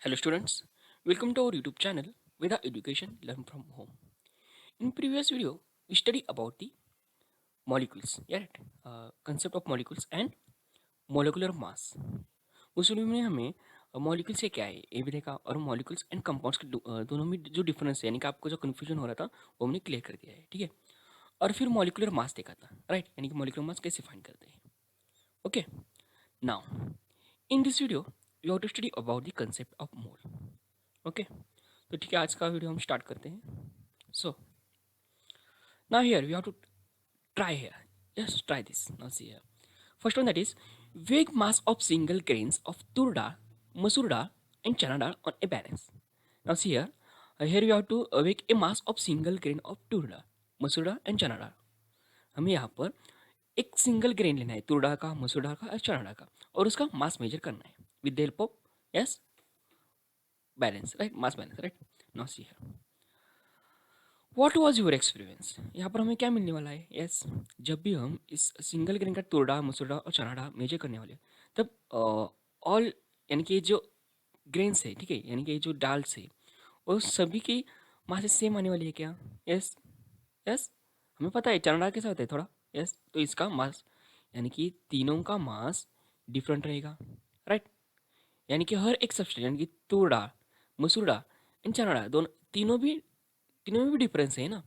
Hello students, welcome to our YouTube channel Veda Education Learn from Home. In previous video, we study about the molecules, yeah, right? Concept of molecules and molecular mass. उस video में हमें molecules से क्या है ये भी देखा और मॉलिक्यूल्स एंड कंपाउंड्स के दोनों में जो डिफरेंस है यानी कि आपको जो कन्फ्यूजन हो रहा था वो हमने क्लियर कर दिया है, ठीक है। और फिर मॉलिकुलर मास देखा था, राइट, यानी कि मॉलिकुलर मास कैसे फाइंड करते हैं। Okay, now in this video we have to study about the concept of mole. Okay, तो ठीक है, आज का वीडियो हम स्टार्ट करते हैं। So now here we have to try here. Just try this. Now see here. First one, that is weigh mass of single grains of tur dal, masoor dal, and chana dal on a balance. Now see here. Here we have to weigh a mass of single grain of tur dal, masoor dal, and chana dal. हमें यहाँ पर एक single grain लेना है, तुर दाल का, मसूर दाल का और चना दाल का, और उसका मास मेजर करना है with the help of yes balance, right, mass balance, right. Now see here, what was your experience. यहाँ पर हमें क्या मिलने वाला है, यस, जब भी हम इस सिंगल ग्रेन का तुरडा, मसूरडा और चनाडा मेजर करने वाले हैं, तब ऑल यानी कि जो ग्रेन्स है, ठीक है, यानी कि जो डाल्स है वो सभी की मास सेम आने वाली है क्या। यस, यस, हमें पता है चनाडा कैसा होता है थोड़ा, यस, तो इसका मास यानी कि तीनों का मास डिफरेंट रहेगा, राइट। यानी कि हर एक सब्सटेंस यानी कि तुरडा, मसूरडा एंड चनाडा दोनों तीनों में भी डिफरेंस है ना,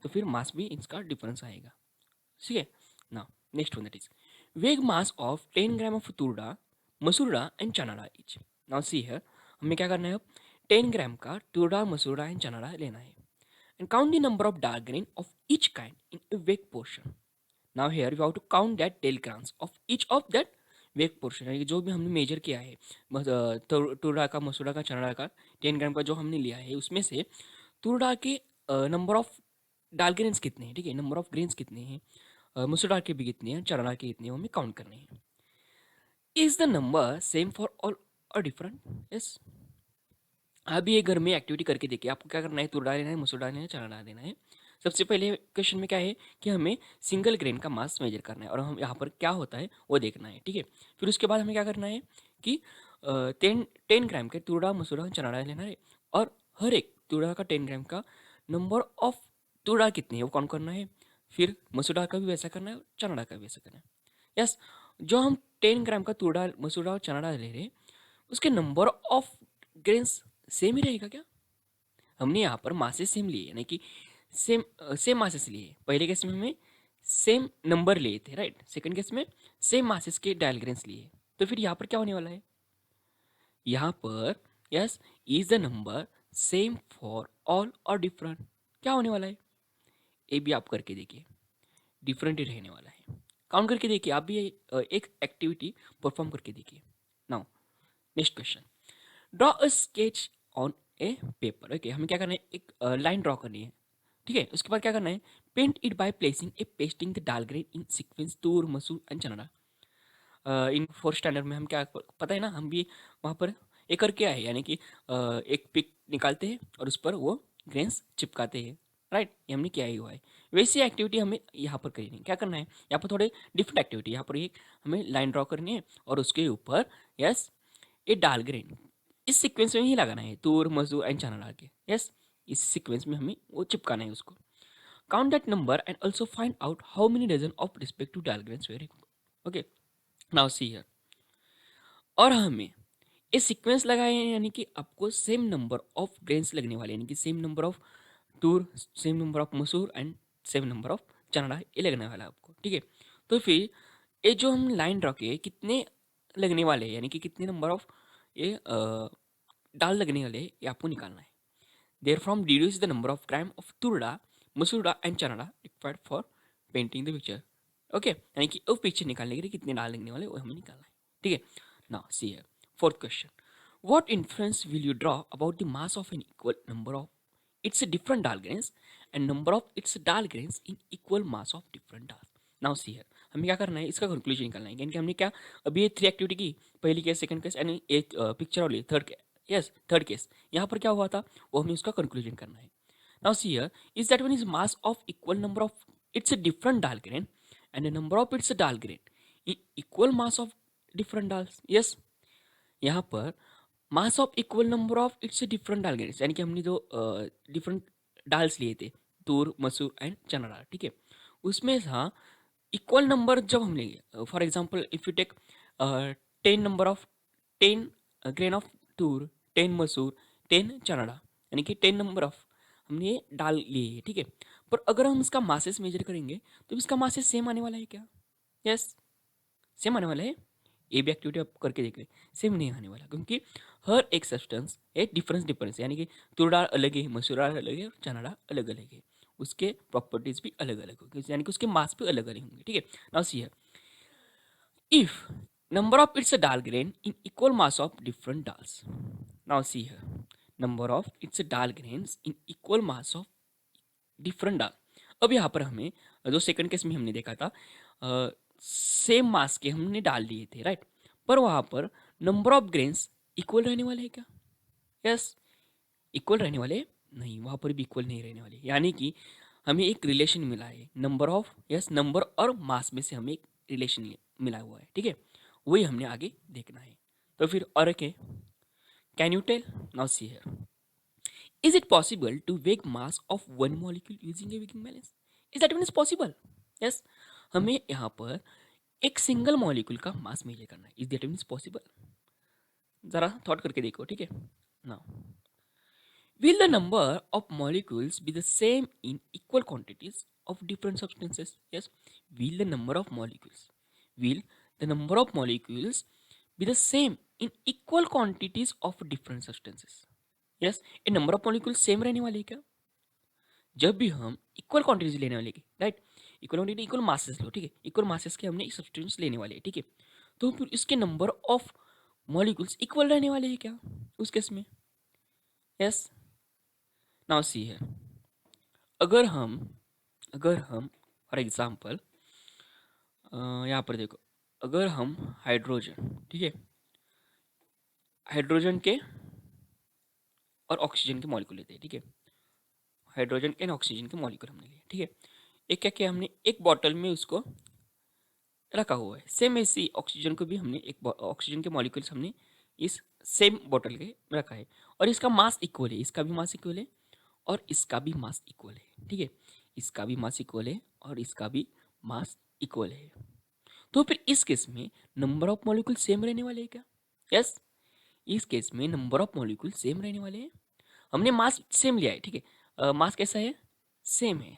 तो फिर मास भी इसका डिफरेंस आएगा, ठीक है। Now next one, that is वेग mass of 10 gram of तुरडा, मसूरडा and चनाडा etch. Now see here, हमें क्या करना है अब, 10 ग्राम का तुरडा, मसूरडा एंड चनाडा लेना है and count the number of dark grain of each kind in ए वेग portion. Now here we have to count that 10 grams of each of that वेग पोर्शन, यानी कि जो भी हमने मेजर किया है तुरडा का, मसूरडा का, चनाडा का, 10 ग्राम का जो हमने लिया है उसमें से तुरडा के नंबर ऑफ डाल ग्रेन्स कितने हैं, ठीक है, नंबर ऑफ ग्रेन्स कितने हैं, मसूर दाल के भी कितने हैं, चना दाल के कितने हैं, वो हमें काउंट करने हैं। Is the number same for all और डिफरेंट। यस, आप ये घर में एक्टिविटी करके देखिए, आपको क्या करना है, तुर डाल लेना है, मसूर डाल लेना है, चना डाल देना है। सबसे पहले क्वेश्चन में क्या है कि हमें सिंगल ग्रेन का मास मेजर करना है और हम यहाँ पर क्या होता है वो देखना है, ठीक है। फिर उसके बाद हमें क्या करना है कि 10 ग्राम के तुरडा, मसूरा, चना डाल लेना है और हर एक तुरडा का 10 ग्राम का नंबर ऑफ तुरडा कितने हैं वो काउंट करना है। फिर मसूर दाल का भी वैसा करना है, चना दाल का भी वैसा करना है। यस, जो हम 10 ग्राम का तुर दाल, मसूर दाल और चना दाल ले रहे हैं उसके नंबर ऑफ ग्रेन्स सेम ही रहेगा क्या। हमने यहाँ पर मासेस सेम लिए, यानी कि सेम सेम मासेस लिए। पहले केस में हमें सेम नंबर लिए थे, राइट, सेकंड केस में सेम मासेस के डायल ग्रेन्स लिए, तो फिर यहाँ पर क्या होने वाला है, यहाँ पर yes, is the number same for all और डिफरेंट, क्या होने वाला है, ये भी आप करके देखिए, डिफरेंट ही रहने वाला है। काउंट करके देखिए, आप भी एक एक्टिविटी परफॉर्म करके देखिए। Now next question, draw a sketch on A paper. Okay, हमें क्या करना है, एक लाइन ड्रॉ करनी है, ठीक है। उसके बाद क्या करना है, paint it by placing a pasting the dal grain in sequence toor, masoor and चना। इन फोर्थ स्टैंडर्ड में हम क्या पता है ना, हम भी वहाँ पर एक करके आए, यानी कि एक पिक निकालते हैं और उस पर वो ग्रेन्स चिपकाते हैं, राइट, ये हमने किया ही हुआ है। वैसी एक्टिविटी हमें यहाँ पर करनी है। क्या करना है, यहाँ पर थोड़े डिफरेंट एक्टिविटी, यहाँ पर एक हमें लाइन ड्रॉ करनी है और उसके ऊपर यस ये डाल ग्रेन इस सीक्वेंस में ही लगाना है, तूर, मसूर एंड चना डाल के, यस, इस सीक्वेंस में हमें वो चिपकाना है उसको। Count that number and also find out how many dozen of respective dal grains vary. Okay, now see here, और हमें ये सीक्वेंस लगाए हैं, यानी कि आपको सेम नंबर ऑफ ग्रेन्स लगने वाले, यानी कि same number of Toor, same number of मसूर एंड सेम नंबर ऑफ चना दाल, ये लगने वाला है आपको, ठीक है। तो फिर ये जो हम लाइन ड्रॉ किए कितने लगने वाले हैं, यानी कि कितने नंबर ऑफ ये दाल लगने वाले हैं, ये आपको निकालना है। There from deduce the number of gram of तुरडा, मसूर एंड चना दाल required for painting the picture. Okay, यानी कि वो पिक्चर निकालने के लिए कितने दाल लगने वाले वो हमें निकालना है, ठीक है। Now see here, fourth question. What inference will you draw about the mass of an equal number of its different Dahlgrens and number of its Dahlgrens in equal mass of different Dahl? Now see here, हमें क्या करना है, इसका conclusion निकालना है, यानी कि हमने क्या अभी ये 3 एक्टिविटी की, पहली केस, सेकंड केस एंड एक पिक्चर वाली थर्ड, यस, थर्ड केस, यहाँ पर क्या हुआ था वो हमें उसका कंक्लूजन करना है। Now see here, is that one is mass of equal number of its different Dahlgren and the number of its Dahlgren in equal mass of different Dahls. Yes, यहाँ पर mass of equal number of its different डाल grains, यानी कि हमने जो different dals लिए थे, तूर, masoor and चना दाल, ठीक है, उसमें था इक्वल नंबर जब हम लेंगे, for example if you take 10 number of 10 grain of tur, 10 masoor, 10 चना दाल, यानी कि 10 नंबर ऑफ हमने ये डाल लिए है, ठीक है। पर अगर हम इसका मासेस मेजर करेंगे तो इसका मासेस सेम आने वाला है क्या? यस, सेम आने वाला है। ये भी एक्टिविटी आप करके देख ले, सेम नहीं आने वाला, क्योंकि हर एक सब्सटेंस एक डिफरेंस, यानी कि तुर दाल अलग है, मसूर दाल अलग है और चना दाल अलग अलग है, उसके प्रॉपर्टीज भी अलग अलग होंगे, यानी कि उसके मास भी अलग अलग होंगे, ठीक है। Now see here, if number of its dal grain in equal mass of different dals, now see here, number of its dal grains in equal mass of different dal, अब यहाँ पर हमें जो सेकंड केस में हमने देखा था, same mass के हमने डाल दिए थे, राइट, पर वहाँ पर नंबर ऑफ ग्रेन्स इक्वल रहने वाले हैं क्या? यस, इक्वल रहने वाले नहीं, वहाँ पर भी इक्वल नहीं रहने वाले, यानी कि हमें एक रिलेशन मिला है, नंबर ऑफ, यस, नंबर और मास में से हमें एक रिलेशन मिला हुआ है, ठीक है, वही हमने आगे देखना है। तो फिर और के, can you tell, now see here, is it possible to weigh mass of one molecule using a weighing balance? Is that means possible? Yes, हमें यहाँ पर एक सिंगल मॉलिक्यूल का मास मेजर करना है, इज दैट मीन्स पॉसिबल? जरा thought करके देखो, ठीक है। Now, will the number of molecules be the same in equal quantities of different substances? Yes. Will the number of molecules, will the number of molecules be the same in equal quantities of different substances? Yes. ये number of molecules same रहने वाले हैं क्या? जब भी हम equal quantities लेने वाले हैं, right, equal quantity equal masses लो, ठीक है, इक्वल मासेस के हमने सब्सटेंस लेने वाले हैं, ठीक है, तो फिर इसके नंबर ऑफ मॉलिक्यूल्स इक्वल रहने वाले हैं क्या उस केस में? यस। नाउ सी है, अगर हम फॉर एग्जांपल यहाँ पर देखो, अगर हम हाइड्रोजन, ठीक है, हाइड्रोजन के और ऑक्सीजन के मॉलिक्यूल लेते हैं, ठीक है, हाइड्रोजन एंड ऑक्सीजन के मॉलिक्यूल हमने लिए, ठीक है, एक क्या किया हमने, एक बॉटल में उसको रखा हुआ है, सेम ऐसी ऑक्सीजन को भी हमने एक ऑक्सीजन के मॉलिक्यूल्स हमने इस सेम बॉटल के रखा है, और इसका मास इक्वल है, इसका भी मास इक्वल है और इसका भी मास इक्वल है, ठीक है, इसका भी मास इक्वल है और इसका भी मास इक्वल है, तो फिर इस केस में नंबर ऑफ मॉलिक्यूल सेम रहने वाले हैं क्या? यस, इस केस में नंबर ऑफ मॉलिक्यूल सेम रहने वाले हैं, हमने मास सेम लिया है, ठीक है, मास कैसा है? सेम है,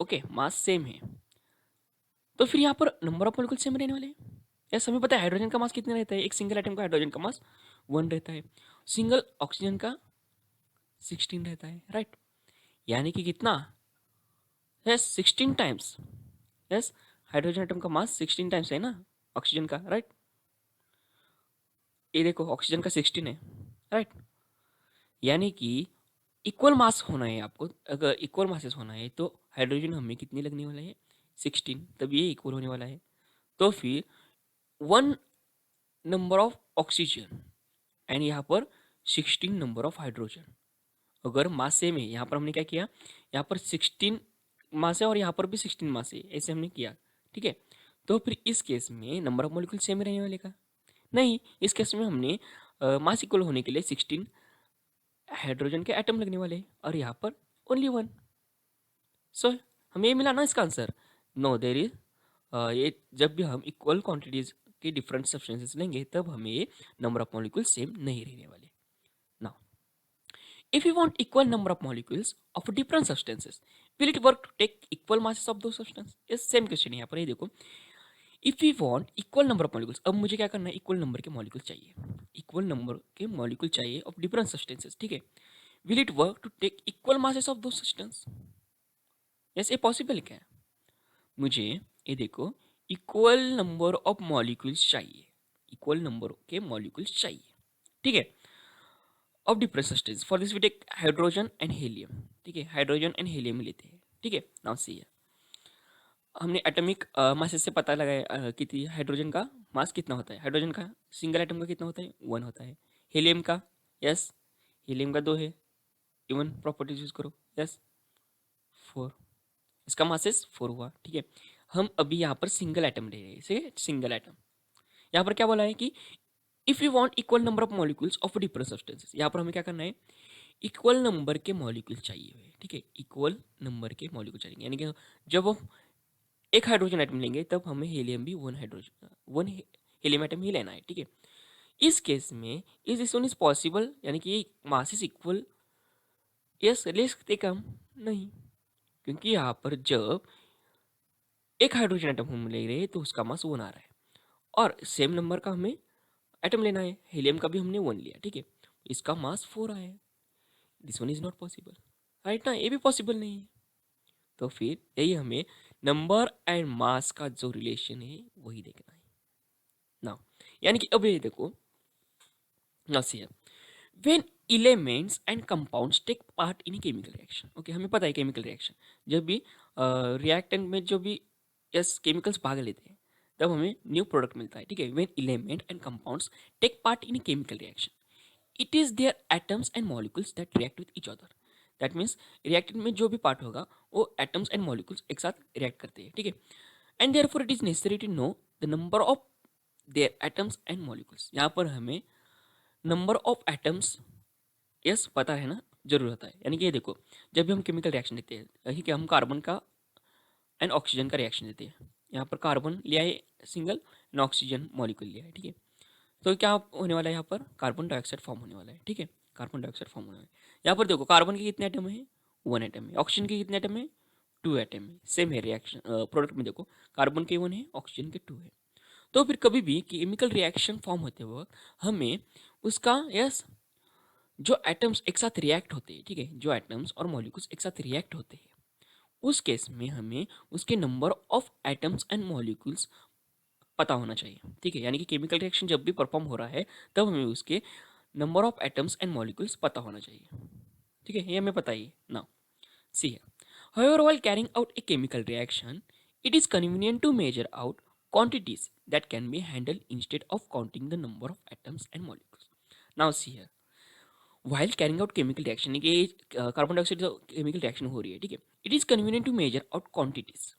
ओके, मास सेम है, तो फिर यहाँ पर नंबर ऑफ मॉलिक्यूल सेम रहने वाले हैं। यस, हमें पता है हाइड्रोजन का मास कितना रहता है, एक सिंगल एटम का हाइड्रोजन का मास 1 रहता है, सिंगल ऑक्सीजन का 16 रहता है, राइट, यानी कि कितना? Yes, 16 times, yes, hydrogen atom का मास 16 टाइम्स है ना ऑक्सीजन का, राइट, ये देखो ऑक्सीजन का 16 है, राइट, यानी कि इक्वल मास होना है आपको, अगर इक्वल मासेस होना है तो हाइड्रोजन हमें कितनी लगने वाला है? 16, तब ये इक्वल होने वाला है, तो फिर 1 नंबर ऑफ ऑक्सीजन एंड यहाँ पर 16 नंबर ऑफ हाइड्रोजन, अगर मास सेम है, यहाँ पर हमने क्या किया, यहाँ पर 16 मास है और यहाँ पर भी 16 मास है, ऐसे हमने किया, ठीक है, तो फिर इस केस में नंबर ऑफ मॉलिक्यूल सेम रहने वाले का नहीं, इस केस में हमने मास इक्वल होने के लिए 16 हाइड्रोजन के एटम लगने वाले और यहाँ पर ओनली 1, सो हमें ये मिला ना इसका आंसर, नो देर इज, ये जब भी हम इक्वल क्वांटिटीज के डिफरेंट सब्सटेंसेस लेंगे तब हमें ये नंबर ऑफ मॉलिक्यूल सेम नहीं रहने वाले। Now if you want equal number of molecules of different substances, will it work to take equal masses of those substances? ये सेम क्वेश्चन है यहाँ पर, ये देखो, if you want equal number of molecules, अब मुझे क्या करना है, इक्वल नंबर के मॉलिक्यूल चाहिए, इक्वल नंबर के मॉलिक्यूल चाहिए ऑफ डिफरेंट सब्सटेंसेस, ठीक है, will it work to take equal masses of दो सब्सटेंस? यस, ये पॉसिबल क्या है, मुझे ये देखो इक्वल नंबर ऑफ मॉलिक्यूल्स चाहिए, इक्वल नंबर के मॉलिक्यूल्स चाहिए, ठीक है, of different substance, for this we take hydrogen and helium, ठीक है, हाइड्रोजन एंड हीलियम लेते हैं, ठीक है, नाउ सी, हमने एटॉमिक मासेस से पता लगाया कि हाइड्रोजन का मास कितना होता है, हाइड्रोजन का सिंगल एटम का कितना होता है, 1 होता है, हीलियम का, यस, हीलियम का 2 है, इवन प्रॉपर्टीज यूज करो, यस, 4, इसका मासेस 4 हुआ, ठीक है, हम अभी यहाँ पर सिंगल एटम ले रहे हैं, सिंगल एटम, यहाँ पर क्या बोला है कि if you want equal number of molecules of different substances, यहाँ पर हमें क्या करना है, इक्वल नंबर के मॉलिक्यूल चाहिए हुए, ठीक है, इक्वल नंबर के मॉलिक्यूल चाहिए, यानी कि जब हम एक हाइड्रोजन एटम लेंगे तब हमें हीलियम भी वन हीलियम एटम ही लेना है, ठीक है। इस केस में is this one is possible, यानी कि मास इज इक्वल, यस, ले सकते कम नहीं, क्योंकि यहाँ पर जब एक हाइड्रोजन एटम हम ले रहे हैं तो उसका मास वन आ रहा है, और सेम नंबर का हमें एटम लेना है, हीलियम का भी हमने वन लिया, ठीक है, इसका मास फोर आया है, this one is not possible, right ना, ये भी पॉसिबल नहीं है। तो फिर यही हमें नंबर एंड मास का जो रिलेशन है वही देखना है ना, यानी कि अब ये देखो ना, सी when elements and compounds take part in a chemical reaction, okay, हमें पता है केमिकल रिएक्शन, जब भी रिएक्टेंट में जो भी यस केमिकल्स भाग लेते हैं तब हमें न्यू प्रोडक्ट मिलता है, ठीक है। when element and compounds take part in a chemical reaction, it is their atoms and molecules that react with each other, that means reactant में जो भी पार्ट होगा वो एटम्स एंड मॉलिक्यूल्स एक साथ रिएक्ट करते हैं, ठीक है। And therefore it is necessary to know the number of their atoms and molecules, यहाँ पर हमें नंबर ऑफ एटम्स यस पता है ना, जरूर होता है, यानी कि ये देखो, जब भी हम केमिकल रिएक्शन देते हैं, ठीक है, हम कार्बन का एंड ऑक्सीजन का रिएक्शन देते हैं, यहाँ पर कार्बन लिया है सिंगल एंड ऑक्सीजन मॉलिक्यूल लिया है, ठीक है, तो क्या होने वाला है, यहाँ पर कार्बन डाइऑक्साइड फॉर्म होने वाला है, ठीक है, कार्बन डाइऑक्साइड फॉर्म होने वाला है। यहाँ पर देखो कार्बन के कितने एटम है, वन एटम है, ऑक्सीजन के कितने एटम है, टू एटम है, सेम है रिएक्शन प्रोडक्ट में देखो, कार्बन के वन है, ऑक्सीजन के टू है। तो फिर कभी भी केमिकल रिएक्शन फॉर्म होते वक्त हमें उसका यस जो एटम्स एक साथ रिएक्ट होते हैं, ठीक है, जो एटम्स और मॉलिक्यूल्स एक साथ रिएक्ट होते हैं उस केस में हमें उसके number of atoms and molecules पता होना चाहिए, ठीक है, यानी कि केमिकल रिएक्शन जब भी परफॉर्म हो रहा है तब हमें उसके number of atoms and molecules पता होना चाहिए, ठीक है, ये हमें पता ही ना। सी है, however while carrying out a chemical reaction it is convenient to measure out quantities that can be handled instead of counting the number of atoms and molecules. Now see here, while carrying out chemical reaction, कि carbon dioxide जो chemical reaction हो रही है, ठीक है, it is convenient to measure out quantities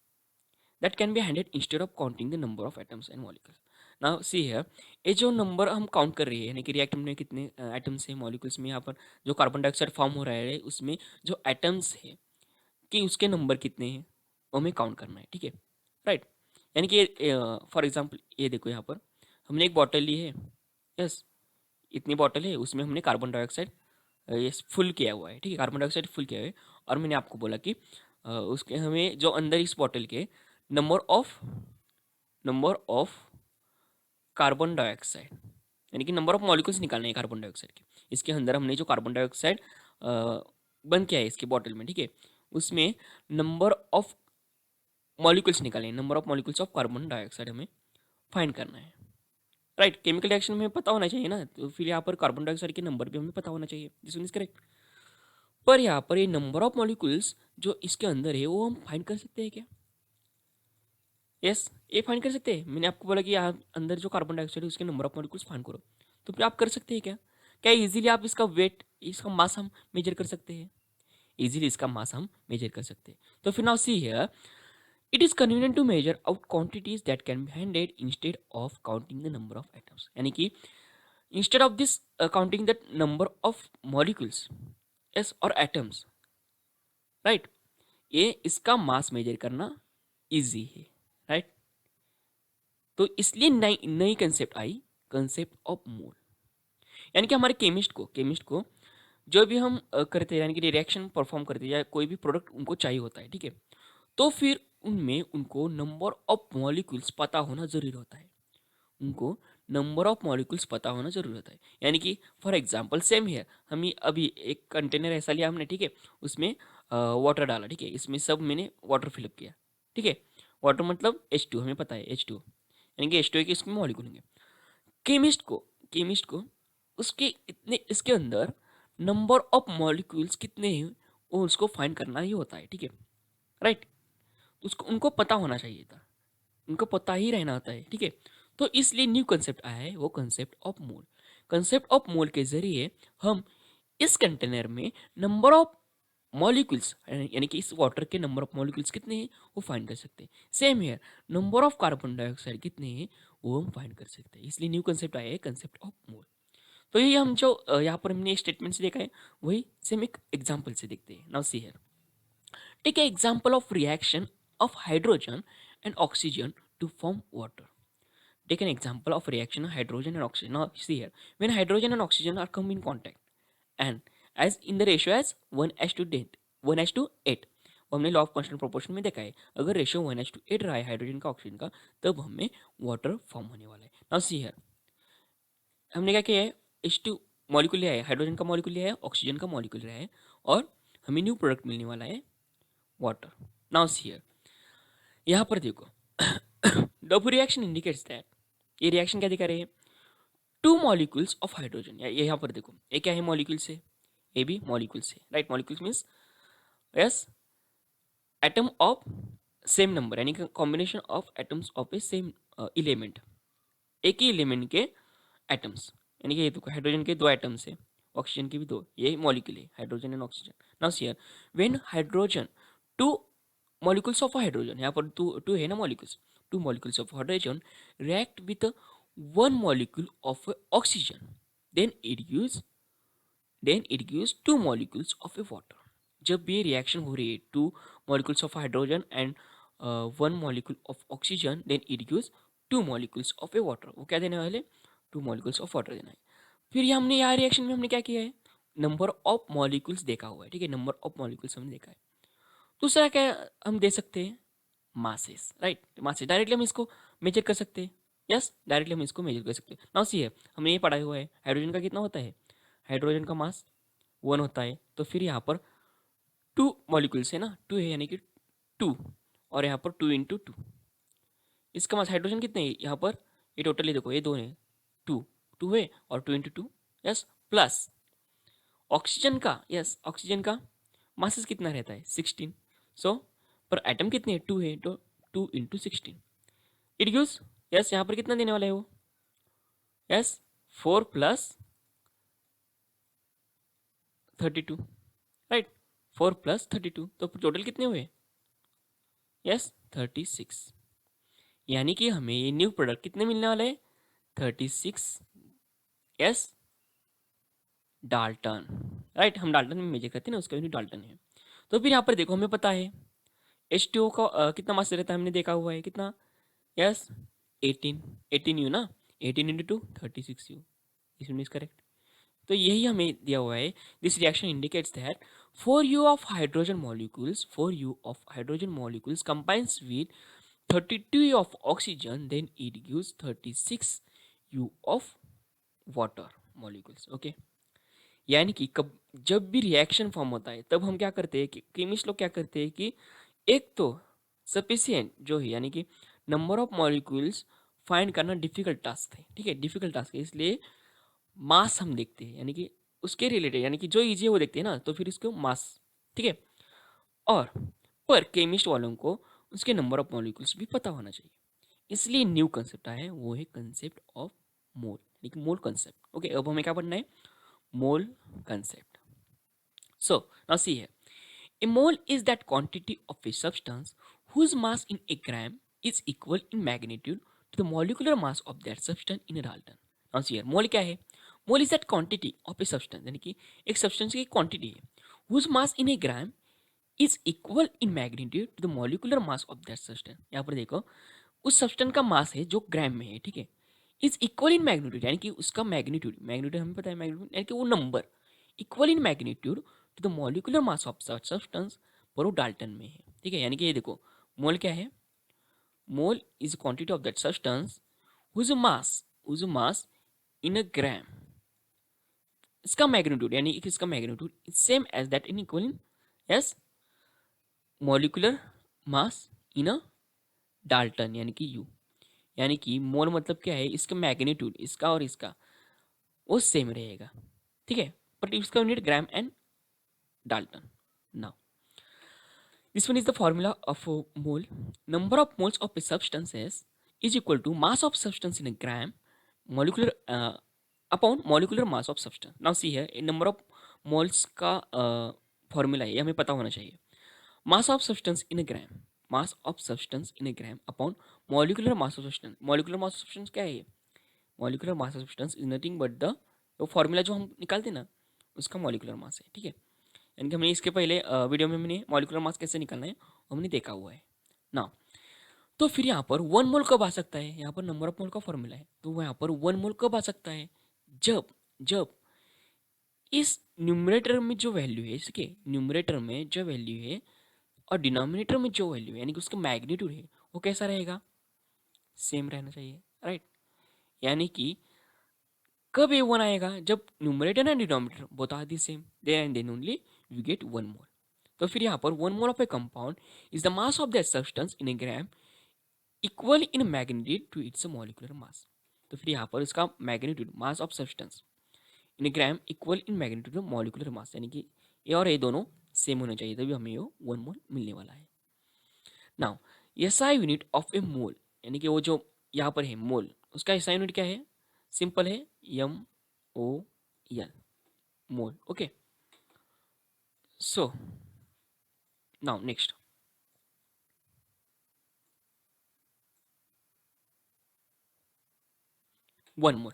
that can be handed instead of counting the number of atoms and molecules. Now see है, ये जो नंबर हम काउंट कर रहे हैं, यानी कि रिएक्टेंट में कितने एटम्स हैं, मॉलिक्यूल्स में, यहाँ पर जो कार्बन डाइऑक्साइड फॉर्म हो रहा है उसमें जो एटम्स है कि उसके नंबर कितने हैं वो हमें काउंट करना है, ठीक है, राइट। यानी कि फॉर एग्जाम्पल ये देखो, यहाँ पर हमने एक बॉटल ली है, यस, इतनी बॉटल है, उसमें हमने कार्बन डाइऑक्साइड ये फुल किया हुआ है, ठीक है, कार्बन डाइऑक्साइड फुल किया हुआ है, और मैंने आपको बोला कि उसके हमें जो अंदर इस बॉटल के नंबर ऑफ कार्बन डाइऑक्साइड, यानी कि नंबर ऑफ मॉलिक्यूल्स निकालने हैं कार्बन डाइऑक्साइड के, इसके अंदर हमने जो कार्बन डाइऑक्साइड बंद किया है इसके बॉटल में, ठीक है, उसमें नंबर ऑफ मॉलिक्यूल्स निकालने हैं, number of molecules of carbon dioxide हमें फाइंड करना है, राइट। केमिकल रिएक्शन में पता होना चाहिए ना, तो फिर यहाँ पर कार्बन डाइऑक्साइड के नंबर भी हमें पता होना चाहिए, दिस वन इज करेक्ट। पर यहाँ पर ये नंबर ऑफ मॉलिक्यूल्स जो इसके अंदर है वो हम फाइंड कर सकते हैं क्या, यस, ये फाइंड कर सकते हैं। मैंने आपको बोला कि यहाँ अंदर जो कार्बन डाइऑक्साइड है उसके नंबर ऑफ मॉलिक्यूल्स फाइंड करो, तो फिर आप कर सकते हैं क्या, क्या इजीली आप इसका वेट, इसका मास हम मेजर कर सकते हैं, इजीली इसका मास हम मेजर कर सकते हैं। तो फिर now see here, it is convenient to measure out quantities that can be handed instead of counting the number of atoms, यानी कि instead of this counting the number of molecules yes और atoms, right, ये इसका mass measure करना easy है, right. तो इसलिए नई नई कंसेप्ट आई, कंसेप्ट ऑफ मोल, यानी कि हमारे केमिस्ट को जो भी हम करते हैं, यानी कि रिएक्शन परफॉर्म करते हैं या कोई भी प्रोडक्ट उनको चाहिए होता है, ठीक है, तो फिर उनमें उनको नंबर ऑफ मॉलिक्यूल्स पता होना जरूरी होता है, उनको नंबर ऑफ मॉलिक्यूल्स पता होना जरूरी होता है, यानी कि फॉर एग्जांपल सेम है, हम अभी एक कंटेनर ऐसा लिया हमने, ठीक है, उसमें वाटर डाला, ठीक है, इसमें सब मैंने वाटर फिलअप किया, ठीक है, वाटर मतलब H2, हमें पता है H2, यानी कि H2 के इसमें मॉलिक्यूल होंगे। केमिस्ट को उसके इतने इसके अंदर नंबर ऑफ मॉलिक्यूल्स कितने हैं वो उसको फाइंड करना ही होता है, ठीक है, राइट। उसको उनको पता होना चाहिए था, उनको पता ही रहना होता है, ठीक है। तो इसलिए न्यू कंसेप्ट आया है, वो concept of mole. Concept of मोल के जरिए हम इस कंटेनर में नंबर ऑफ मॉलिक्यूल्स यानी कि इस वाटर के नंबर ऑफ मॉलिक्यूल्स कितने हैं वो फाइंड कर सकते हैं। Same here number of carbon dioxide कितने हैं वो हम फाइंड कर सकते हैं। इसलिए न्यू कंसेप्ट आया है कंसेप्ट ऑफ मोल। तो ये हम जो यहाँ पर हमने स्टेटमेंट से देखा है वही सेम एक एग्जाम्पल से देखते हैं। Now see here, take a example of reaction of hydrogen and oxygen to form water. Take an example of reaction of hydrogen and oxygen. Now see here, when hydrogen and oxygen are come in contact, and as in the ratio as 1:8, 1:8, वो हमने law of constant proportion में देखा है। अगर ratio 1:8 रहा है hydrogen का oxygen का, तब हमें वाटर फॉर्म होने वाला है। नाउ सी हियर, हमने क्या किया है, H2 मॉलिक्यूल लिया है, हाइड्रोजन का मॉलिक्यूल लिया है, ऑक्सीजन का मॉलिक्यूल लिया है, और हमें न्यू प्रोडक्ट मिलने वाला है वाटर। नाउ सी हियर, यहाँ पर देखो डब्ल्यू रिएक्शन इंडिकेट्स दैट, ये रिएक्शन क्या दिखा रहे हैं, टू मॉलिक्यूल्स ऑफ हाइड्रोजन। या यहाँ पर देखो ये क्या है, मॉलिक्यूल से, ये भी मॉलिक्यूल से, right. Molecules means yes atom of same number, यानी कि combination of atoms of A same element, एक ही एलिमेंट के एटम्स, यानी कि ये देखो हाइड्रोजन के दो एटम्स है, ऑक्सीजन के भी दो, ये मॉलिक्यूल है hydrogen and oxygen. Now see here, when hydrogen to molecules of hydrogen, यहाँ पर टू टू है ना molecules, to molecules of hydrogen react with one molecule of oxygen, then it gives two molecules of a water। जब भी reaction हो रही है two molecules of hydrogen and one molecule of oxygen, then it gives two molecules of a water. वो क्या देने वाले, to molecules of water देना है। फिर ये हमने यहाँ रिएक्शन में हमने क्या किया है, नंबर ऑफ मॉलिक्यूल्स देखा हुआ है, ठीक है, नंबर ऑफ मॉलिक्यूल्स हमने देखा है। दूसरा क्या हम दे सकते हैं, मासेस, राइट। मासेस डायरेक्टली हम इसको मेजर कर सकते हैं, यस डायरेक्टली हम इसको मेजर कर सकते हैं। नाउ सी है, हमने ये पढ़ा हुआ है हाइड्रोजन का कितना होता है, हाइड्रोजन का मास 1 होता है, तो फिर यहाँ पर टू मॉलिक्यूल्स है ना, टू है यानी कि 2, और यहाँ पर 2 × 2, इसका मास हाइड्रोजन कितने है यहाँ पर, ये टोटली देखो ये दो है, 2 2 है और 2 × 2, यस, प्लस ऑक्सीजन का, यस ऑक्सीजन का मासेस कितना रहता है 16, सो पर एटम कितने हैं 2 है, तो 2 × 16 इट गिव्स, यस यहाँ पर कितना देने वाला है वो, यस 4 + 32, राइट, 4 + 32, तो टोटल कितने हुए, यस 36। यानी कि हमें ये न्यू प्रोडक्ट कितने मिलने वाले हैं, 36 यस डाल्टन, राइट। हम डाल्टन में मेजर करते हैं ना, उसका यूनिट डाल्टन है। तो फिर यहाँ पर देखो हमें पता है H2O का कितना मास रहता है, हमने देखा हुआ है कितना, यस 18 यू ना, 18 × 2 36 यू, इसमें इज करेक्ट। तो यही हमें दिया हुआ है, this reaction indicates that 4u of hydrogen molecules combines with 32 of oxygen, then it gives 36u of water molecules, okay। यानी कि कब जब भी रिएक्शन फॉर्म होता है तब हम क्या करते हैं कि केमिस्ट लोग क्या करते हैं कि एक तो सफिशिएंट जो है यानी कि नंबर ऑफ मॉलिक्यूल्स फाइंड करना डिफिकल्ट टास्क है, ठीक है, डिफिकल्ट टास्क है, इसलिए मास हम देखते हैं, यानी कि उसके रिलेटेड, यानी कि जो इजी है वो देखते हैं ना, तो फिर इसको मास, ठीक है। और पर केमिस्ट वालों को उसके नंबर ऑफ मॉलिक्यूल्स भी पता होना चाहिए, इसलिए न्यू कंसेप्ट आया है, वो है कंसेप्ट ऑफ मोल, यानी कि मोल कंसेप्ट। ओके, अब हमें क्या पढ़ना है, मोल कंसेप्ट। सो नाउ सी है, a mole is that quantity of a substance whose mass in a gram is equal in magnitude to the molecular mass of that substance in a Dalton। Now see here, mole क्या है, mole is that quantity of a substance, यानी कि एक substance की quantity है, whose mass in a gram is equal in magnitude to the molecular mass of that substance। यहाँ पर देखो उस सब्सटेंस का मास है जो ग्राम में है, ठीक है, इज इक्वल इन मैग्नीट्यूड, यानी कि उसका मैग्नीट्यूड, मैग्नीट्यूड हमें पता है, मैग्नीट्यूड यानी कि वो number equal in magnitude to the molecular mass of such substance, पर वो डाल्टन में है, ठीक है। यानी कि ये देखो मोल क्या है, mole is quantity of that substance whose mass in a gram, इसका मैग्नीट्यूड यानी कि इसका magnitude is same as that in equal in yes molecular mass in a dalton, यानी कि यू, यानी कि मोल मतलब क्या है, इसका मैग्नीट्यूड इसका और इसका वो सेम रहेगा, ठीक है, बट इसका unit gram and dalton. Now this one is the formula of mole, number of moles of a substances is equal to mass of substance in a gram molecular upon molecular mass of substance. Now see है number of moles का formula है, ये हमें पता होना चाहिए। Mass of substance in a gram, mass of substance in a gram upon molecular mass of substance. Molecular mass of substance क्या है ये? Molecular mass of substance is nothing but the, वो फॉर्मूला जो हम निकालते हैं ना, उसका मॉलिकुलर मास है, ठीक है। यानी कि हमने इसके पहले वीडियो में हमने मॉलिकुलर मास कैसे निकालना है हमने देखा हुआ है ना। तो फिर यहाँ पर वन मोल कब आ सकता है? यहाँ पर नंबर ऑफ मोल का फॉर्मूला है, तो यहाँ पर वन मोल कब आ सकता है? जब जब इस न्यूमरेटर में जो वैल्यू है, इसके न्यूमरेटर में जो वैल्यू है और डिनोमिनेटर में जो वैल्यू है, यानी कि उसका मैग्नीट्यूड है, वो कैसा रहेगा? सेम रहना चाहिए, राइट। यानी कि कब ये वन आएगा? जब numerator and denominator both are the same, there and then only we get one mole. तो फिर यहाँ पर one mole of a compound is the mass of that substance in a gram equal in magnitude to its molecular mass. तो फिर यहाँ पर इसका magnitude, mass of substance in gram equal in magnitude of molecular mass, यानी कि ए और ए दोनों same होना चाहिए, तभी हमें वो वन मोल मिलने वाला है। नाउ एसआई यूनिट ऑफ ए मोल, यानी कि वो जो यहाँ पर है मोल, उसका एसआई यूनिट क्या है? सिंपल है, M O L, mole. Okay, so now next, one mole.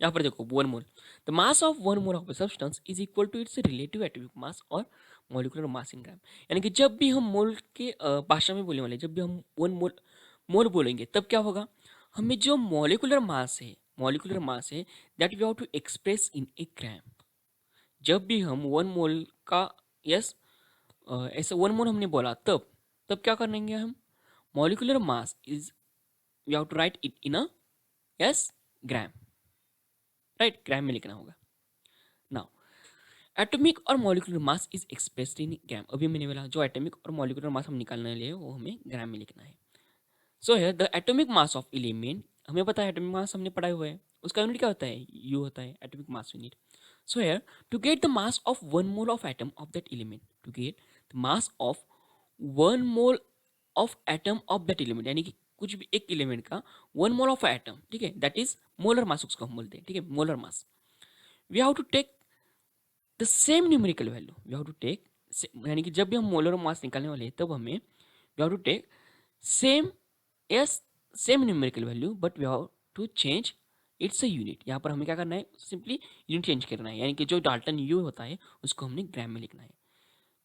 यहाँ पर देखो one mole, the mass of one mole of a substance is equal to its relative atomic mass और मॉलिकुलर मास इन ग्राम। यानी कि जब भी हम मोल के भाषा में बोलने वाले, जब भी हम वन मोल मोल बोलेंगे, तब क्या होगा? हमें जो मॉलिकुलर मास है that we have to express in a gram. जब भी हम वन मोल का, यस, ऐसे वन मोल हमने बोला, तब तब क्या करेंगे हम? Molecular mass is, we have to write it in a, yes, gram, right, gram में लिखना होगा। नाउ एटॉमिक और molecular mass is expressed in gram. अभी मैंने बोला जो एटॉमिक और मॉलिकुलर मास हम निकालने लिए वो हमें ग्राम में लिखना है। So here the atomic mass of element, हमें पता है एटॉमिक मास हमने पढ़ा हुआ है, उसका यूनिट क्या होता है? यू होता है, atomic mass unit. So here to get the mass of one mole of atom of that element, to get the mass of one mole of atom of that element, यानी कि कुछ भी एक एलिमेंट का one mole of atom, ठीक है, that is molar mass, उसको हम बोलते हैं, ठीक है, molar mass. We have to take the same numerical value, we have to take, यानी कि जब भी हम मोलर मास निकालने वाले हैं तब हमें we have to take same, yes, same numerical value, but we have to change its a unit. यहाँ पर हमें क्या करना है? सिंपली यूनिट चेंज करना है, यानी कि जो डाल्टन यू होता है उसको हमने ग्राम में लिखना है।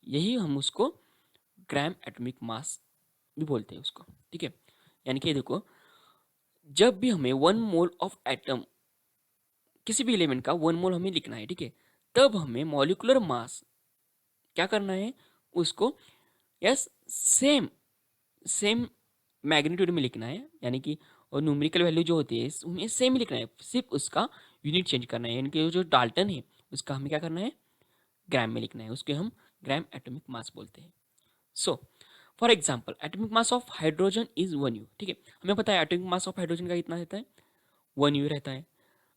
यही हम उसको ग्राम एटॉमिक मास भी बोलते हैं उसको, ठीक है। यानी कि देखो, जब भी हमें वन मोल ऑफ एटम, किसी भी एलिमेंट का वन मोल हमें लिखना है, ठीक है, तब हमें मॉलिकुलर मास क्या करना है? उसको, यस, सेम सेम मैग्नीट्यूड में लिखना है, यानी कि और न्यूमेरिकल वैल्यू जो होती है उसमें सेम ही लिखना है, सिर्फ उसका यूनिट चेंज करना है, यानी कि जो डाल्टन है उसका हमें क्या करना है? ग्राम में लिखना है, उसके हम ग्राम एटॉमिक मास बोलते हैं। So for example atomic mass of hydrogen is one you, ठीक है, हमें पता है एटॉमिक मास ऑफ हाइड्रोजन का कितना रहता है? वन यू रहता है।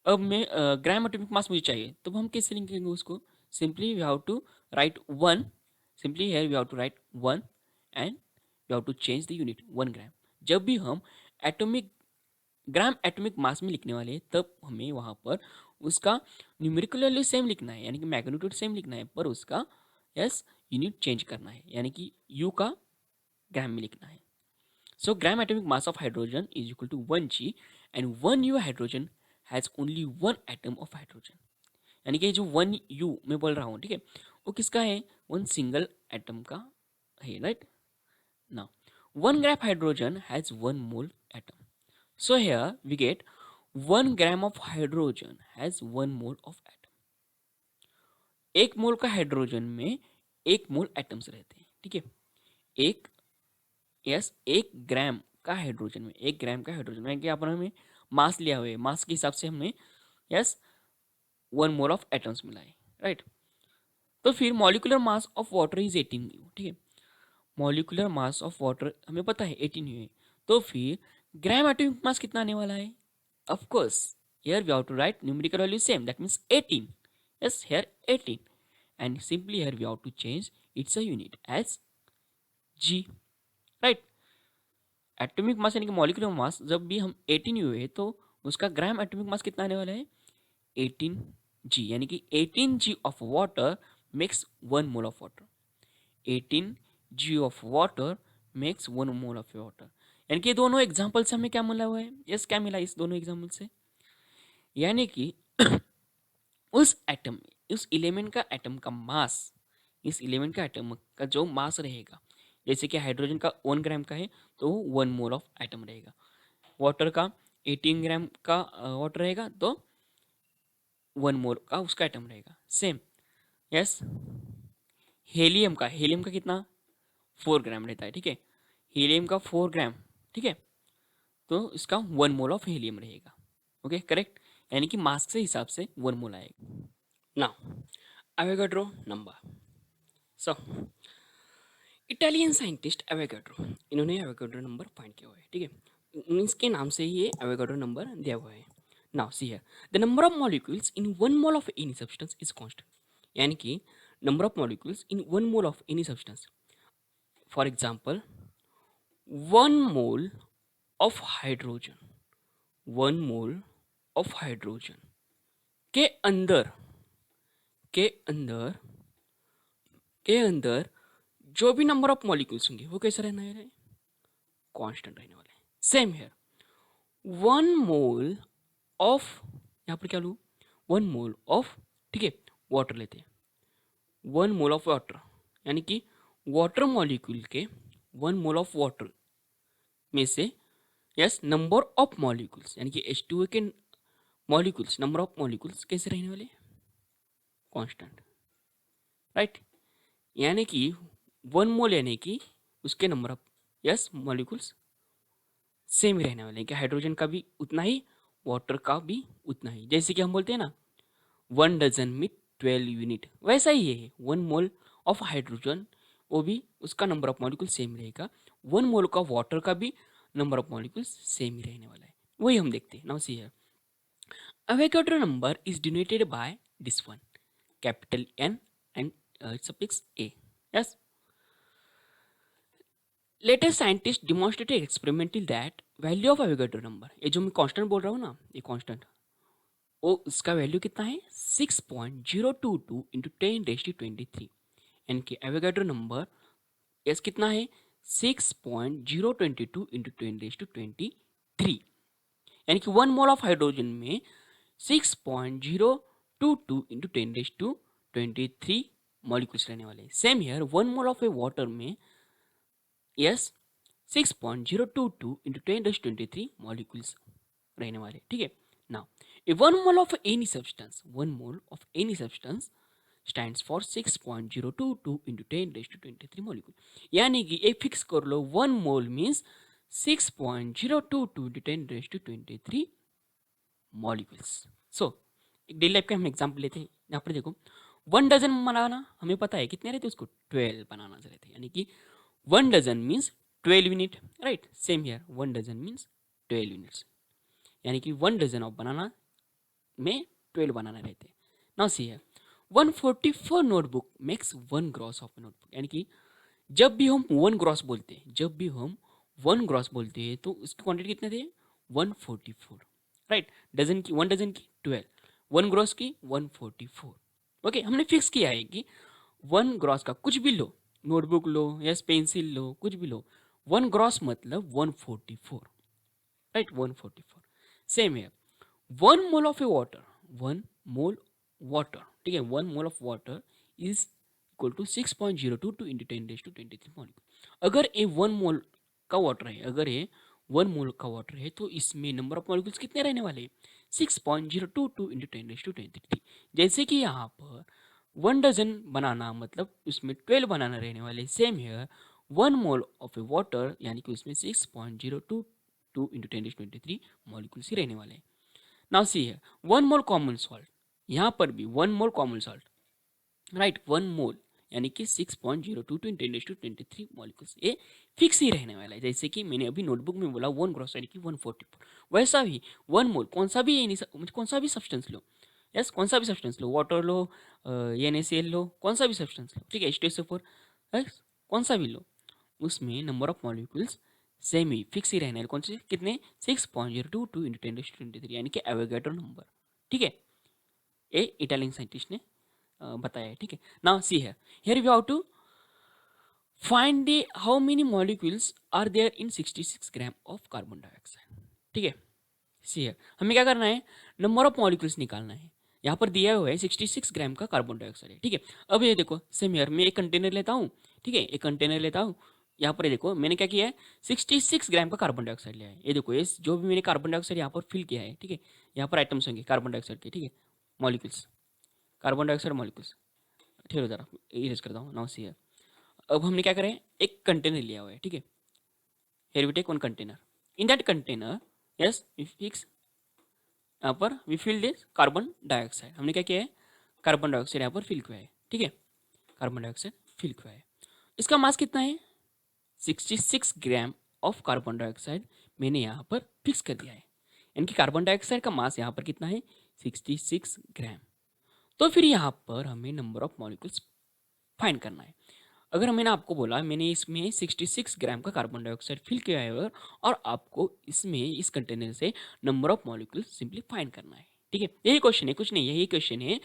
अब मैं ग्राम एटॉमिक मास मुझे चाहिए, तो हम कैसे लिखेंगे उसको? Simply we have to write one, simply here we have to write one and we have to change the unit, one gram. जब भी हम एटॉमिक ग्राम एटॉमिक मास में लिखने वाले हैं तब हमें वहाँ पर उसका न्यूमेरिकल वैल्यू सेम लिखना है, यानी कि मैग्नीट्यूड सेम लिखना है, पर उसका, यस, यूनिट चेंज करना है, यानी कि यू का ग्राम में लिखना है। So gram atomic mass of hydrogen is equal to 1 g and 1 u hydrogen has only one atom of hydrogen. यानी कि जो 1 u मैं बोल रहा हूँ, ठीक है, वो किसका है? वन सिंगल एटम का है, right. Now 1 gram hydrogen has one mole atom, so here we get 1 gram of hydrogen has 1 mole of atom। एक मोल का हाइड्रोजन में एक मोल एटम्स रहते हैं, ठीक है। एक, यस, 1 ग्राम का हाइड्रोजन में, 1 ग्राम का हाइड्रोजन में कि अपन हमें मास लिया हुआ है, मास के हिसाब से हमने, यस, 1 मोल ऑफ एटम्स मिला है, राइट। तो फिर molecular mass of water is 18 u, ठीक है, मॉलिकुलर मास ऑफ वाटर हमें पता है 18 u है, तो फिर ग्राम एटॉमिक मास कितना आने वाला है? Of course, here we have to write numerical value same. That means 18. Yes, here 18. And simply here we have to change its a unit as G. Right? Atomic mass यानी कि molecular mass जब भी हम 18 हुए तो उसका ग्राम atomic मास कितना आने वाला है? 18 G, यानी कि 18 G of water makes 1 mole of water. 18 g of water makes 1 mole of water. यानी कि दोनों एग्जाम्पल से हमें क्या मिला हुआ है? यस, क्या मिला इस दोनों एग्जाम्पल से? यानी कि उस एटम, उस एलिमेंट का एटम का मास, इस एलिमेंट का एटम का जो मास रहेगा, जैसे कि हाइड्रोजन का 1 ग्राम का है तो 1 मोल ऑफ एटम रहेगा, वाटर का 18 ग्राम का वाटर रहेगा तो 1 मोल का उसका एटम रहेगा। सेम, यस, हेलियम का कितना? 4 ग्राम रहता है, ठीक है, हीलियम का 4 ग्राम, ठीक है, तो इसका 1 मोल ऑफ हीलियम रहेगा। ओके, करेक्ट, यानी कि मास के हिसाब से 1 मोल आएगा। Now Avogadro number. So Italian scientist Avogadro, इन्होंने एवोगाड्रो नंबर फाइंड किया हुआ है, ठीक है, इसके नाम से ही ये एवोगाड्रो नंबर दिया हुआ है। Now see here, the number of molecules in 1 mole of any substance is constant. यानी कि number of molecules in 1 mole of any substance, for example 1 mole of hydrogen, 1 mole of hydrogen के अंदर के अंदर के अंदर जो भी नंबर ऑफ मॉलिक्यूल्स होंगे वो कैसे रहना है? कांस्टेंट रहने वाले। सेम हियर, 1 मोल ऑफ, यहां पर क्या लू, 1 मोल ऑफ, ठीक है, वाटर लेते हैं, 1 मोल ऑफ वाटर, यानी कि वाटर मॉलिक्यूल के 1 मोल ऑफ वाटर में से, यस, नंबर ऑफ मॉलिक्यूल्स यानी कि H2O के मॉलिक्यूल्स, नंबर ऑफ मॉलिक्यूल्स कैसे रहने वाले? कांस्टेंट, राइट, यानी कि 1 मोल यानी कि उसके number of, yes, molecules same ही रहने वाले हैं कि हाइड्रोजन का भी उतना ही, वाटर का भी उतना ही। जैसे कि हम बोलते हैं ना 1 डजन में 12 यूनिट, वैसा ही है 1 मोल ऑफ हाइड्रोजन, वो भी उसका नंबर ऑफ मॉलिक्यूल सेम रहेगा, 1 मोल का वाटर का भी नंबर ऑफ मॉलिक्यूल्स सेम ही रहने वाला है। वही हम देखते हैं। Now see here, Avogadro number is denoted by this one, capital N and it suffix A. Yes. Later scientists demonstrated experimentally that value of Avogadro number, ये जो मैं कांस्टेंट बोल रहा हूँ ना, ये कांस्टेंट, वो उसका वैल्यू कितना है? 6.022 इंटू 10⁻23। यानी कि एवोगाड्रो नंबर यस कितना है? 6.022 इंटू 10⁻23। यानी कि 1 मोल ऑफ हाइड्रोजन में 6.022 इंटू 10⁻23 मॉलिक्यूल्स रहने वाले हैं। Same here 1 mole of a water में यस 6.022 इंटू 10⁻23 मॉलिक्यूल्स रहने वाले, ठीक है। Now A 1 mole of any substance, 1 mole of any substance stands for 6.022 into 10⁻23 molecule. यानी कि एक फिक्स कर लो, 1 मोल मीन्स 6.022 इंटू 10⁻23 मॉलिक्यूल्स। सो एक डेली लाइफ का हम एग्जाम्पल लेते हैं। यहाँ पर देखो 1 डजन बनाना हमें पता है कितने रहते हैं, उसको 12 बनाना रहते हैं, यानी कि 1 dozen means 12 unit, right. Same here 1 dozen means 12 units, यानी कि 1 डजन ऑफ बनाना में 12 बनाना रहते हैं। Now see here 144 notebook makes 1 gross of notebook. यानी कि जब भी हम 1 ग्रॉस बोलते हैं, जब भी हम 1 ग्रॉस बोलते हैं तो उसकी क्वांटिटी कितने थे? 144, राइट। डजन की 1 डजन की 12, 1 ग्रॉस की 144। ओके, हमने फिक्स किया है कि 1 ग्रॉस का कुछ भी लो, नोटबुक लो या पेंसिल लो, कुछ भी लो, 1 ग्रॉस मतलब 144, राइट, 144। सेम है 1 mole of a water, 1 mole water, ठीक है, 1 mole of water is equal to 6.022 into 10⁻23 molecule. अगर ये 1 मोल का वाटर है, अगर ये 1 मोल का वाटर है तो इसमें नंबर ऑफ मॉलिक्यूल्स कितने रहने वाले हैं? 6.022 इंटू 10⁻23। जैसे कि यहाँ पर 1 डजन बनाना मतलब उसमें 12 बनाना रहने वाले। सेम है 1 मोल ऑफ ए वाटर, यानी कि उसमें 6.022 इंटू 10⁻23 मॉलिक्यूल्स ही रहने वाले हैं। नाउ सी है 1 मोल कॉमन सॉल्ट, यहाँ पर भी 1 मोल कॉमन सॉल्ट, राइट, 1 मोल यानी कि 6.022 इंटू 10⁻23 मॉलिक्यूल्स, ये फिक्स ही रहने वाला है। जैसे कि मैंने अभी नोटबुक में बोला 1 ग्रॉस यानी कि 144, वैसा भी 1 मोल कौन सा भी कौन सा भी सब्सटेंस लो, यस, कौन सा भी सब्सटेंस लो, वाटर लो, NaCl लो, कौन सा भी सब्सटेंस लो, ठीक है, H2SO4, कौन सा भी लो, उसमें नंबर ऑफ मॉलिक्यूल्स सेम ही फिक्स ही रहने वाले। कौन से कितने? 6.022 इंटू 10⁻23, यानी कि एवोगाड्रो नंबर, ठीक है, ये इटालियन साइंटिस्ट ने बताया है, ठीक है। नाउ सी है here we have to find the how many molecules are there in 66 gram of carbon dioxide. ठीक है, सी है, हमें क्या करना है, नंबर ऑफ मॉलिक्यूल्स निकालना है। यहाँ पर दिया हुआ है 66 ग्राम का कार्बन डाइऑक्साइड है। ठीक है, अब ये देखो सेम ईयर मैं एक कंटेनर लेता हूँ। ठीक है, एक कंटेनर लेता हूँ, यहाँ पर ये देखो मैंने क्या किया है, 66 ग्राम का कार्बन डाइऑक्साइड लिया है। ये देखो ये जो भी मैंने कार्बन डाइऑक्साइड यहाँ पर फिल किया है। ठीक है, यहाँ पर आइटम्स होंगे कार्बन डाइऑक्साइड के। ठीक है, मॉलिक्यूल्स, कार्बन डाइऑक्साइड मॉलिक्यूल्स। ठहरो जरा, इरेज करता हूँ नाउ सी है। अब हमने क्या करें, एक कंटेनर लिया हुआ है। ठीक है, here we take one container, in that container yes we fix, यहाँ पर we fill this carbon dioxide. हमने क्या किया है, कार्बन डाइऑक्साइड यहाँ पर फिल किया है। ठीक है, कार्बन डाइऑक्साइड फिल किया है। इसका मास कितना है, 66 ग्राम ऑफ कार्बन डाइऑक्साइड मैंने यहाँ पर फिक्स कर दिया है। यानी कि कार्बन डाइऑक्साइड का मास यहाँ पर कितना है, 66 ग्राम। तो फिर यहाँ पर हमें नंबर ऑफ मॉलिक्यूल्स फाइंड करना है। अगर मैंने आपको बोला मैंने इसमें 66 ग्राम का कार्बन डाइऑक्साइड फिल किया है और आपको इसमें इस कंटेनर से number of molecule simply find करना है। ठीक है, यही क्वेश्चन है, कुछ नहीं, यही क्वेश्चन है।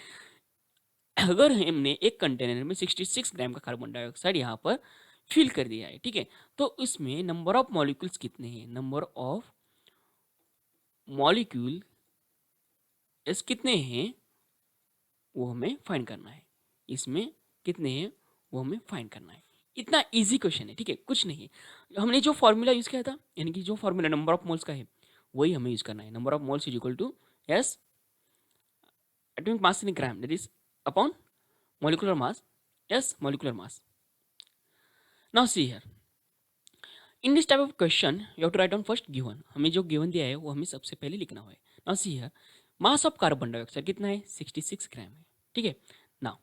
अगर हमने एक कंटेनर में 66 ग्राम का कार्बन डाइऑक्साइड यहाँ पर फिल कर दिया है, ठीक है, तो इसमें नंबर ऑफ मॉलिक्यूल्स कितने हैं, नंबर ऑफ मॉलिक्यूल कितने हैं वो हमें फाइंड करना है। इसमें कितने हैं वो हमें फाइंड करना है। इतना इजी क्वेश्चन है। ठीक है, कुछ नहीं है। हमने जो फॉर्मूला यूज़ किया था, यानी कि जो फॉर्मूला नंबर ऑफ मोल्स का है वही हमें यूज़ करना है। Number of moles is equal to as atomic mass in gram that is upon molecular mass as molecular mass. Now see here, in this type of question you have to write down first given. हमें जो given दिया है वो हमें सबसे पहले लिखना है। Now see here, mass of carbon dioxide कितना है, 66 ग्राम है। ठीक है, now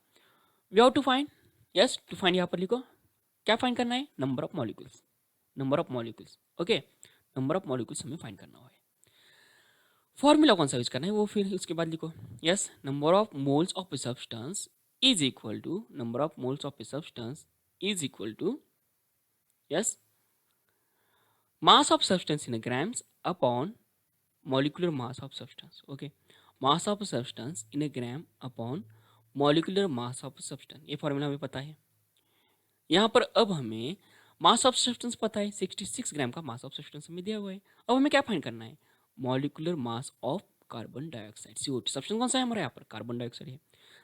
we have to find, yes to find यहाँ पर लिखो क्या फाइंड करना है, number of molecules, number of molecules. Okay, number of molecules हमें फाइंड करना है। फॉर्मूला कौन सा यूज करना है वो फिर उसके बाद लिखो, yes number of moles of a substance is equal to, number of moles of a substance is equal to yes mass of substance in grams upon molecular mass of substance. Okay, mass of substance in a gram upon molecular mass of substance, ये formula हमें पता है। यहाँ पर अब हमें मास of substance पता है, 66 ग्राम का मास ऑफ सब्सटेंस हमें दिया हुआ है। अब हमें क्या फाइंड करना है, molecular mass of carbon dioxide, CO2। Substance कौन सा है हमारा, यहाँ पर कार्बन डाइऑक्साइड है।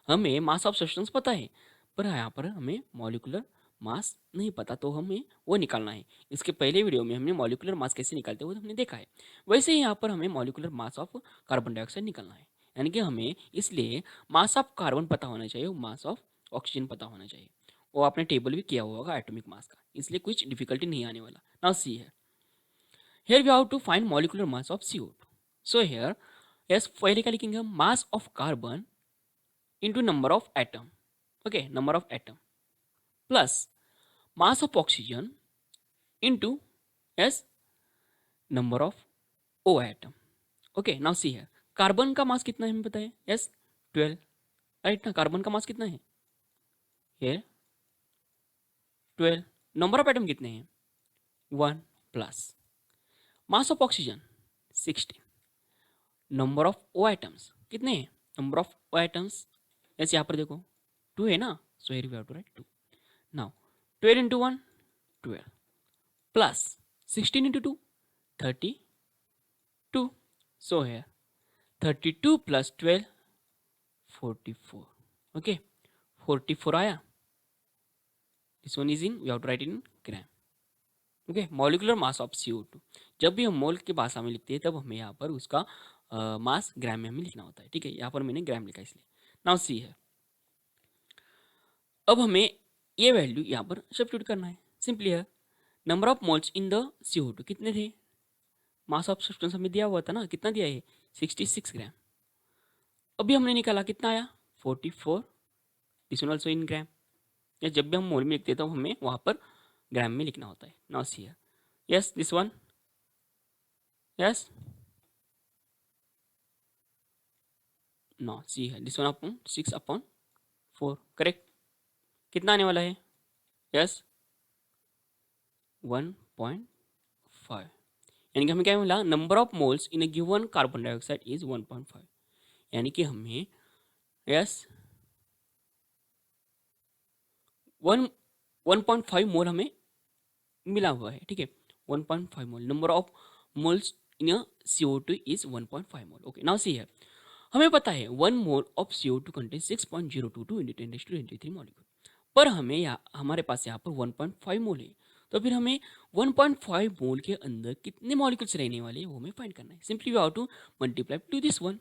हमें मास ऑफ सब्सटेंस पता है, पर यहाँ पर हमें मॉलिक्यूलर मास नहीं पता, तो हमें वो निकालना है। इसके पहले वीडियो में हमने मॉलिक्यूलर मास कैसे निकालते हुए हमने देखा है, वैसे ही यहाँ पर हमें molecular mass of carbon dioxide निकालना है। यानी कि हमें इसलिए मास ऑफ कार्बन पता होना चाहिए, मास ऑफ ऑक्सीजन पता होना चाहिए। वो आपने टेबल भी किया हुआ होगा एटॉमिक मास का, इसलिए कुछ डिफिकल्टी नहीं आने वाला। Now see here we have to find molecular mass of CO2। So here yes पहले क्या लिखेंगे हम, mass of carbon into number of atom. Okay, number of atom plus mass of oxygen into yes number of O atom. Okay, now see here, carbon का मास कितना है हमें पता है, यस 12, राइट ना, कार्बन का मास कितना है हियर 12। नंबर ऑफ एटम कितने हैं 1 plus mass of oxygen 16, number of O atoms कितने हैं, नंबर ऑफ ओ आइटम्स ऐसे यहाँ पर देखो 2 है ना, so here we have to write 2। Now 12 into 1 12 plus 16 into 2 32, so here 32 plus 12 44। Okay, 44 आया, this one is in, we have to write in gram. Okay, molecular mass of CO2, जब भी हम मोल की भाषा में लिखते हैं तब हमें यहाँ पर उसका मास ग्राम में हमें लिखना होता है। ठीक है, यहाँ पर मैंने ग्राम लिखा इसलिए। नाउ सी है, अब हमें ये वैल्यू यहाँ पर सब्स्टिट्यूट करना है। सिंपली है, number of moles in the CO2 कितने थे, मास ऑफ सब्सटेंस हमें दिया हुआ था ना, कितना दिया है 66 ग्राम। अभी हमने निकाला कितना आया 44, दिस वन ऑल्सो इन ग्राम। या जब भी हम मोल में लिखते हैं तो हमें वहाँ पर ग्राम में लिखना होता है। नाउ सी है, yes this one, yes no see है, this one upon 6 upon 4, correct. कितना आने वाला है, यस 1.5। यानी कि हमें क्या मिला, number of moles in A given carbon dioxide is 1.5। यानी कि हमें यस 1 1.5 मोल हमें मिला हुआ है, ठीक है, 1.5 mole. Number of moles in a CO2 is 1.5 mole. Okay, now see here, हमें पता है 1 mole of CO2 contain 6.022 × 10⁻³ molecule, पर हमें यहाँ हमारे पास यहाँ पर 1.5 मोल है, तो फिर हमें 1.5 मोल के अंदर कितने मॉलिक्यूल्स रहने वाले हैं वो हमें फाइंड करना है। Simply we have to multiply to this one.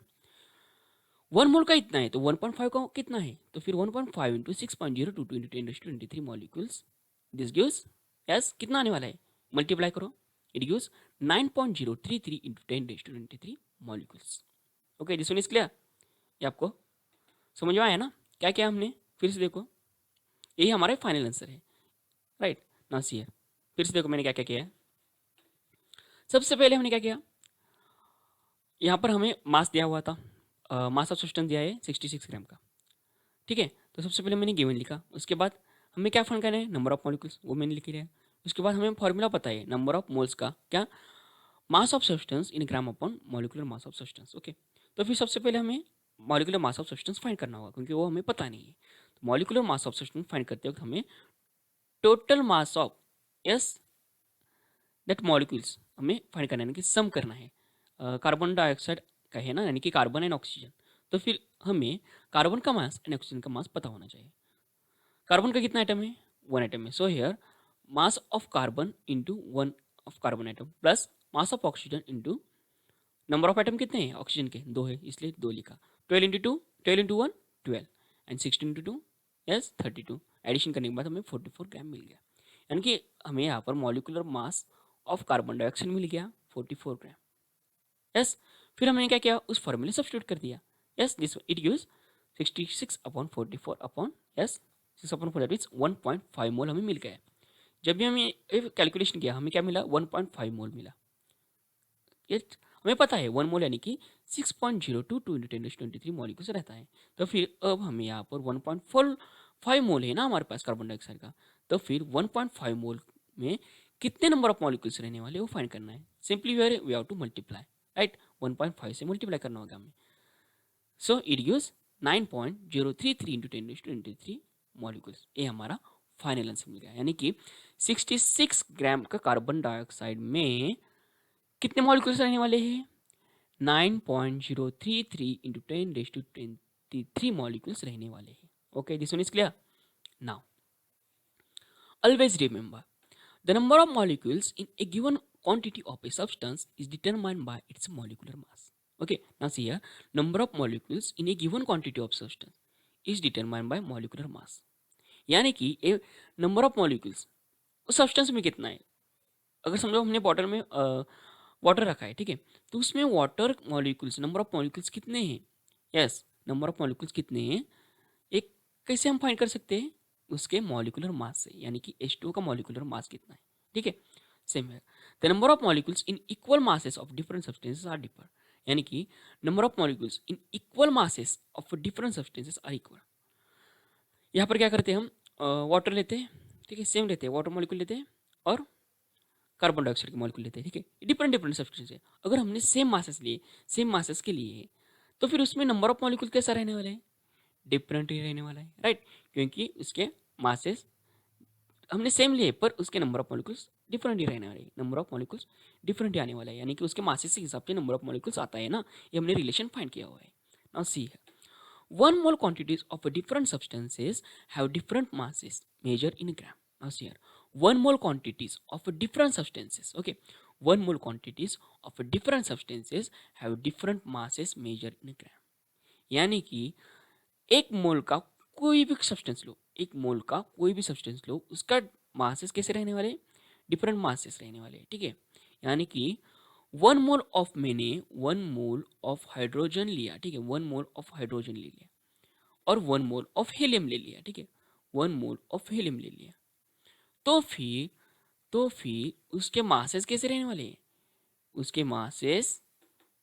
1 mole का इतना है तो 1.5 का कितना है, तो फिर 1.5 into 6.022 into 10⁻³ molecules, this gives, yes, कितना आने वाला है, मल्टीप्लाई करो, it gives 9.033 into 10⁻³ molecules. Okay, this one is clear. ये आपको समझ में आया ना क्या क्या हमने, फिर से देखो, यही हमारा फाइनल आंसर है, राइट। नाउ सी हियर, फिर से देखो मैंने क्या क्या किया है। सबसे पहले हमने क्या किया, यहाँ पर हमें मास दिया हुआ था, मास ऑफ सब्सटेंस दिया है 66 ग्राम का, ठीक है। तो सबसे पहले मैंने गिवन लिखा, उसके बाद हमें क्या फाइंड करना है, नंबर ऑफ मॉलिक्यूल्स, वो मैंने लिख लिया है। उसके बाद हमें फॉर्मूला पता है नंबर ऑफ मोल्स का, क्या, मास of substance in gram upon molecular mass of substance. Okay, तो फिर सबसे पहले हमें molecular mass of substance find करना होगा, क्योंकि वो हमें पता नहीं है। तो molecular mass of substance find करते वक्त हमें total mass of, yes, that molecules हमें फाइंड करना है, यानी कि सम करना है। कार्बन डाइऑक्साइड का है ना, यानी कि कार्बन एंड ऑक्सीजन, तो फिर हमें कार्बन का मास एंड ऑक्सीजन का मास पता होना चाहिए। कार्बन का कितना आइटम है, 1 आइटम है, so here mass of carbon into 1 of carbon atom plus mass of oxygen into number of item कितने हैं, ऑक्सीजन के 2 है, इसलिए 2 लिखा। 12 into 2, 12 into 1 12 and 16 into 2, yes, 32। Addition करने के बाद हमें 44 ग्राम मिल गया, यानी कि हमें यहाँ पर molecular mass of carbon dioxide मिल गया 44 ग्राम, यस। फिर हमने क्या किया, उस फॉर्मूले सब्स्टिट्यूट कर दिया, yes, this it use 66/44 upon, yes, 6/4, that means 1.5 मोल हमें मिल गया। जब भी हमें कैलकुलेशन किया हमें क्या मिला, 1.5 मोल मिला, यस। हमें पता है 1 मोल यानी कि 6.022 इंटू 10⁻³ मॉलिक्यूल्स रहता है। तो फिर अब हमें यहाँ पर 1.45 मोल है ना हमारे पास कार्बन डाइऑक्साइड का, तो फिर 1.5 मोल में कितने नंबर ऑफ मॉलिक्यूल्स रहने वाले वो फाइंड करना है। Simply we have to multiply, right, 1.5 से मल्टीप्लाई करना होगा हमें। So it gives 9.033 into 10⁻³ molecules. ये हमारा फाइनल आंसर मिल गया, यानी कि 66 ग्राम का कार्बन डाइऑक्साइड में कितने मॉलिक्यूल्स रहने वाले हैं, 9.033 इंटू 10⁻³ मॉलिक्यूल्स रहने वाले हैं। Okay, this one is clear. Now always remember, the number of molecules in a given quantity of a substance is determined by its molecular mass. Okay, now see here, number of molecules in a given quantity of substance is determined by molecular mass. यानी कि ए number of molecules उस substance में कितना है, अगर समझो हमने bottle में वाटर रखा है, ठीक है, तो उसमें water molecules, number of molecules कितने हैं, यस, नंबर ऑफ मॉलिक्यूल्स कितने हैं, एक कैसे हम फाइंड कर सकते हैं, उसके मॉलिक्यूलर मास से, यानी कि H2 का मॉलिक्यूलर मास कितना है, ठीक है। सेम है, the number of molecules in equal masses of different substances are differ, यानी कि number of molecules in equal masses of different substances are equal. यहाँ पर क्या करते हैं हम, वाटर लेते हैं, ठीक है, सेम लेते हैं, वाटर मॉलिक्यूल लेते हैं और कार्बन डाइऑक्साइड के मॉलिक्यूल लेते हैं, ठीक है, डिफरेंट डिफरेंट सब्सटेंस है। अगर हमने सेम मासेस लिए, सेम मासेस के लिए, तो फिर उसमें नंबर ऑफ मॉलिक्यूल कैसा रहने वाला है, डिफरेंट ही रहने वाला है, राइट, क्योंकि उसके मासेस हमने सेम लिए पर उसके नंबर ऑफ मॉलिक्यूल्स डिफरेंट ही रहने वाले हैं, नंबर ऑफ मॉलिक्यूल्स डिफरेंट ही आने वाला है, यानी कि उसके मासेस के हिसाब से नंबर ऑफ मॉलिक्यूल्स आता है ना, ये हमने रिलेशन फाइंड किया हुआ है। नाउ सी है, 1 mole quantities of a different substances have different masses measured in gram. Now see here, 1 mole quantities of a different substances, okay, 1 mole quantities of a different substances have different masses measured in gram. यानी कि एक मोल का कोई भी substance लो, एक मोल का कोई भी सब्सटेंस लो, उसका मासेस कैसे रहने वाले, डिफरेंट मासेस रहने वाले, ठीक है। यानी कि 1 मोल ऑफ, मैंने 1 मोल ऑफ हाइड्रोजन लिया, ठीक है, 1 मोल ऑफ हाइड्रोजन ले लिया और 1 मोल ऑफ हीलियम ले लिया, ठीक है, 1 मोल ऑफ हीलियम ले लिया, तो फिर उसके मासेस कैसे रहने वाले हैं, उसके मासेस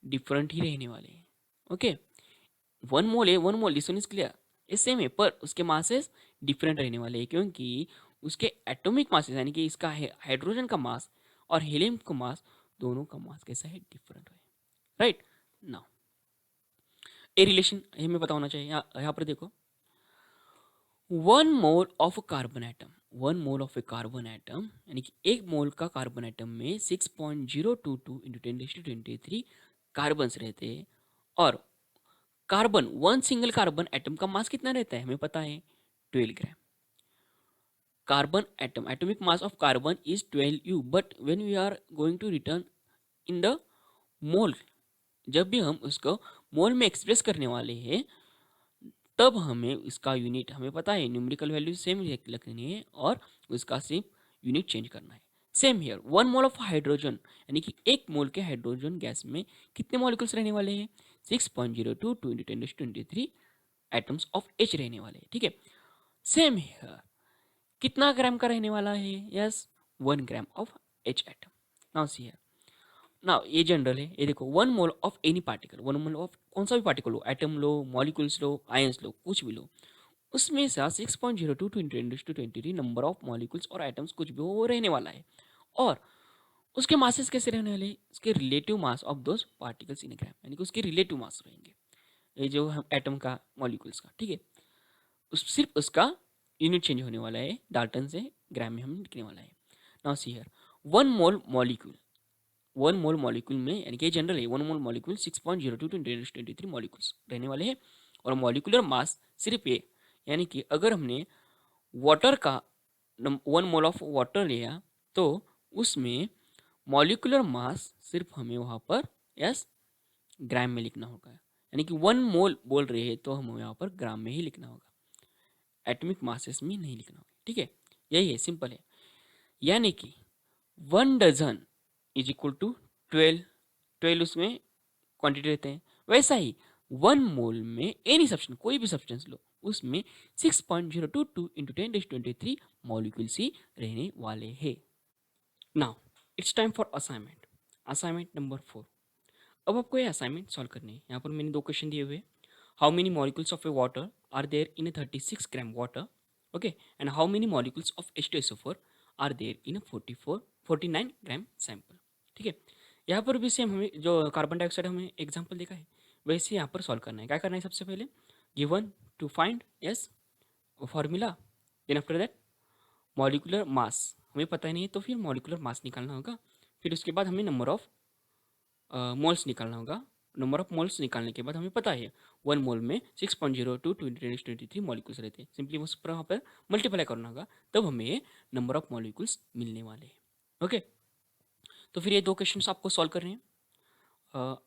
डिफरेंट ही रहने वाले हैं। ओके, 1 मोल है, 1 मोल, दिस वन इज क्लियर, ये सेम है, पर उसके मासेस डिफरेंट रहने वाले हैं, क्योंकि उसके एटॉमिक मासेस, यानी कि इसका है हाइड्रोजन का मास और हीलियम का मास, दोनों का मास कैसा है, डिफरेंट है, राइट। नाउ ए रिलेशन हमें पता होना चाहिए, यहाँ पर देखो, 1 mole of carbon atom 1 mole of A carbon atom, यानी कि एक मोल का कार्बन एटम में 6.022 इंटू 10⁻23 कार्बन रहते हैं। और carbon, one single carbon atom का मास कितना रहता है हमें पता है, 12 gram. Carbon atom, atomic mass of carbon is 12 U, but when we are going to return in the mole, जब भी हम उसको मोल में एक्सप्रेस करने वाले हैं, तब हमें इसका यूनिट हमें पता है, न्यूमेरिकल वैल्यू सेम रखनी है और उसका सिर्फ यूनिट चेंज करना है। Same here, 1 mole of hydrogen, यानी कि एक मोल के हाइड्रोजन गैस में कितने मॉलिक्यूल्स रहने वाले हैं, 6.022 इंटू 10⁻23 एटम्स ऑफ H रहने वाले हैं। ठीक है, सेम हियर, कितना ग्राम का रहने वाला है, yes 1 gram of H atom. Now see here, ना ये जनरल है, ये देखो 1 mole of any particle, 1 mole of कौन सा भी पार्टिकल लो, एटम लो, मॉलिक्यूल्स लो, आयंस लो, कुछ भी लो, उसमें से 6.022 इंटू 10⁻23 नंबर ऑफ मॉलिक्यूल्स और एटम्स कुछ भी हो वो रहने वाला है। और उसके मासेस कैसे रहने वाले, उसके relative mass of those particles in gram, यानी कि उसके रिलेटिव मास रहेंगे, ये जो हम एटम का, मॉलिक्यूल्स का। ठीक है, सिर्फ उसका यूनिट चेंज होने वाला है, डाल्टन से ग्राम में हम लिखने वाला है। Now see here, 1 mole molecule, 1 mole molecule में, यानी कि जनरल है, 1 मोल मॉलिक्यूल 6.022 इंटू 10⁻23 मॉलिक्यूल्स रहने वाले हैं। और मॉलिक्यूलर मास सिर्फ ये, यानी कि अगर हमने वाटर का 1 मोल ऑफ वाटर लिया तो उसमें मॉलिक्यूलर मास सिर्फ हमें वहाँ पर यस ग्राम में लिखना होगा, यानी कि 1 मोल बोल रहे हैं तो हमें यहाँ पर ग्राम में ही लिखना होगा, एटॉमिक मासेस में नहीं लिखना होगा। ठीक है, यही है, सिंपल है। यानी कि 1 डजन इज इक्वल टू 12, 12 उसमें क्वांटिटी रहते हैं। वैसा ही 1 मोल में एनी सब्सटेंस, कोई भी सब्सटेंस लो, उसमें 6.022 इंटू 10⁻23 मॉलिक्यूल्स ही रहने वाले हैं। Now it's time for assignment, assignment number 4। अब आपको ये असाइनमेंट सॉल्व करनी है। यहाँ पर मैंने 2 क्वेश्चन दिए हुए, how many molecules of a water are there in a 36 gram water, okay, and how many molecules of H2SO4 are there in a 49 gram sample. ठीक है, यहाँ पर भी सेम हमें जो कार्बन डाइऑक्साइड हमें एग्जाम्पल देखा है वैसे यहाँ पर सॉल्व करना है। क्या करना है, सबसे पहले given to find yes formula, then after that molecular mass, हमें पता ही नहीं है तो फिर मॉलिकुलर मास निकालना होगा। फिर उसके बाद हमें नंबर ऑफ मोल्स निकालना होगा। नंबर ऑफ मोल्स निकालने के बाद हमें पता है 1 मोल में 6.022 इंटू 10⁻23 मॉलिक्यूल्स रहते हैं। सिंपली उस पर वहाँ पर मल्टीप्लाई करना होगा, तब हमें नंबर ऑफ मॉलिक्यूल्स मिलने वाले हैं। ओके, तो फिर ये 2 क्वेश्चन आपको सॉल्व करने हैं,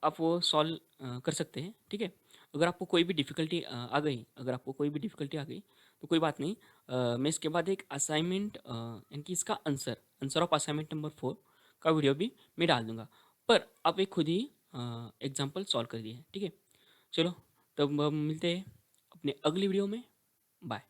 आप वो सॉल्व कर सकते हैं। ठीक है, अगर आपको कोई भी डिफ़िकल्टी आ गई, अगर आपको कोई भी डिफ़िकल्टी आ गई तो कोई बात नहीं, मैं इसके बाद एक असाइनमेंट यानी कि इसका आंसर ऑफ असाइनमेंट नंबर 4 का वीडियो भी मैं डाल दूंगा, पर आप एक खुद ही एग्जाम्पल सॉल्व कर दिए। ठीक है, चलो तब हम मिलते हैं अपने अगली वीडियो में। बाय।